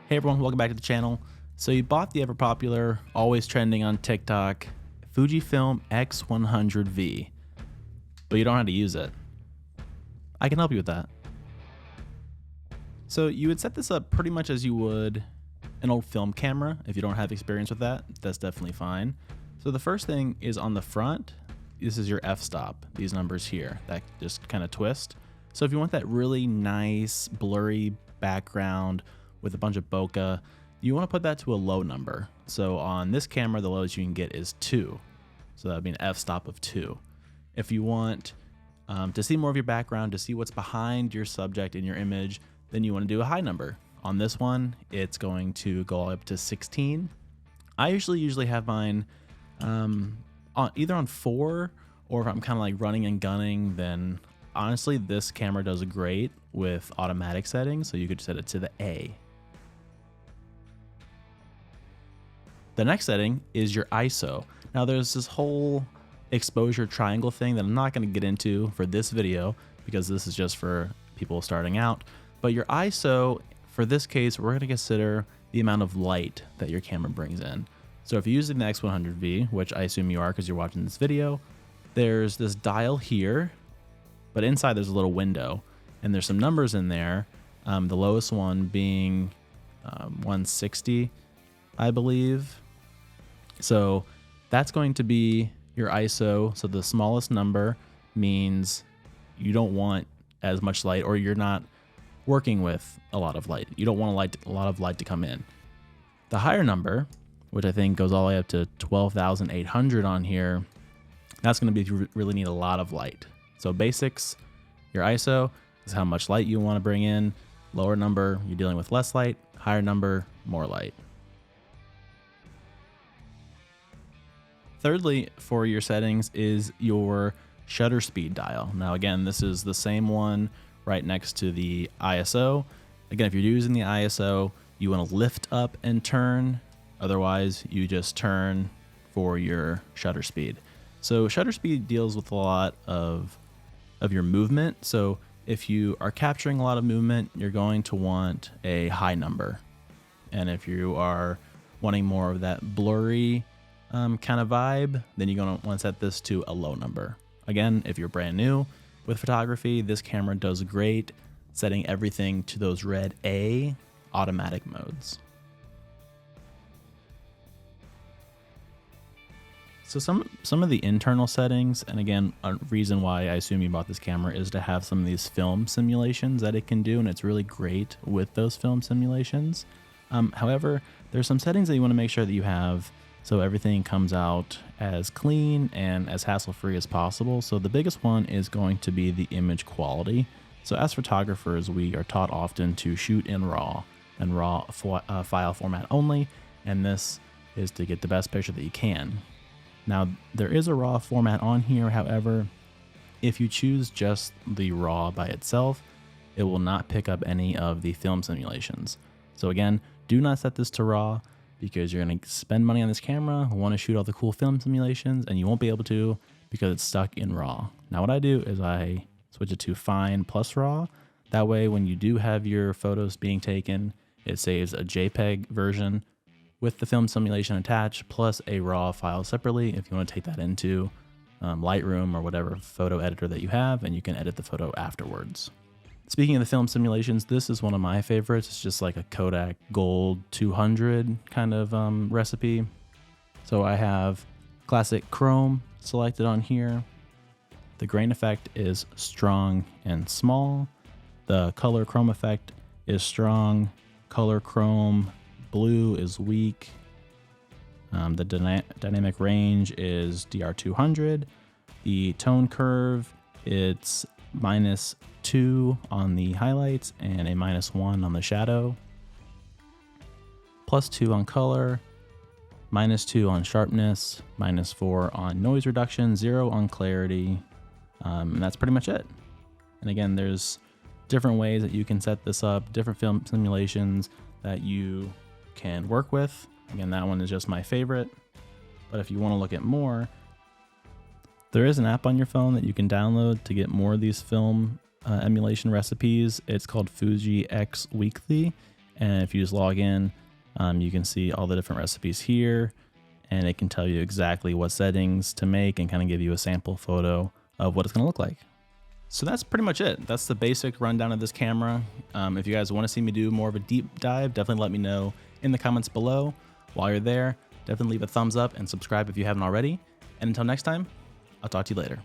Hey everyone, welcome back to the channel. So you bought the ever popular, always trending on TikTok, Fujifilm X100V, but you don't know how to use it. I can help you with that. So you would set this up pretty much as you would an old film camera. If you don't have experience with that, that's definitely fine. So the first thing is on the front, this is your f-stop, these numbers here that just kind of twist. So if you want that really nice blurry background with a bunch of bokeh, you want to put that to a low number. So on this camera, the lowest you can get is 2. So that would be an f-stop of 2. If you want to see more of your background, to see what's behind your subject in your image, then you want to do a high number. On this one, it's going to go up to 16. I usually have mine either on 4, or if I'm kind of like running and gunning, then honestly, this camera does great with automatic settings, so you could set it to the A. The next setting is your ISO. Now there's this whole exposure triangle thing that I'm not going to get into for this video because this is just for people starting out. But your ISO, for this case, we're going to consider the amount of light that your camera brings in. So if you're using the X100V, which I assume you are because you're watching this video, there's this dial here, but inside there's a little window and there's some numbers in there. The lowest one being 160, I believe. So that's going to be your ISO. So the smallest number means you don't want as much light, or you're not working with a lot of light. You don't want a lot of light to come in. The higher number, which I think goes all the way up to 12,800 on here, that's going to be if you really need a lot of light. So basics, your ISO is how much light you want to bring in. Lower number, you're dealing with less light. Higher number, more light. Thirdly, for your settings is your shutter speed dial. Now again, this is the same one right next to the ISO. Again, if you're using the ISO, you want to lift up and turn. Otherwise, you just turn for your shutter speed. So shutter speed deals with a lot of your movement. So if you are capturing a lot of movement, you're going to want a high number. And if you are wanting more of that blurry kind of vibe, then you're going to want to set this to a low number. Again, if you're brand new with photography, this camera does great setting everything to those red A automatic modes. So some of the internal settings, and again, a reason why I assume you bought this camera is to have some of these film simulations that it can do, and it's really great with those film simulations. However, there's some settings that you want to make sure that you have so everything comes out as clean and as hassle-free as possible. So the biggest one is going to be the image quality. So as photographers, we are taught often to shoot in RAW and RAW file format only, and this is to get the best picture that you can. Now, there is a RAW format on here. However, if you choose just the RAW by itself, it will not pick up any of the film simulations. So again, do not set this to RAW, because you're going to spend money on this camera, want to shoot all the cool film simulations, and you won't be able to because it's stuck in RAW. Now what I do is I switch it to Fine plus RAW. That way when you do have your photos being taken, it saves a JPEG version with the film simulation attached, plus a RAW file separately if you want to take that into Lightroom or whatever photo editor that you have, and you can edit the photo afterwards. Speaking of the film simulations, this is one of my favorites. It's just like a Kodak Gold 200 kind of recipe. So I have classic chrome selected on here. The grain effect is strong and small. The color chrome effect is strong. Color chrome blue is weak. The dynamic range is DR200. The tone curve, it's -2 on the highlights and a -1 on the shadow. +2 on color, -2 on sharpness, -4 on noise reduction, 0 on clarity, and that's pretty much it. And again, there's different ways that you can set this up, different film simulations that you can work with. Again, that one is just my favorite, but if you want to look at more, there is an app on your phone that you can download to get more of these film emulation recipes. It's called Fuji X Weekly, And if you just log in, you can see all the different recipes here, and it can tell you exactly what settings to make and kind of give you a sample photo of what it's gonna look like. So that's pretty much it. That's the basic rundown of this camera. If you guys wanna see me do more of a deep dive, definitely let me know in the comments below. While you're there, definitely leave a thumbs up and subscribe if you haven't already. And until next time, I'll talk to you later.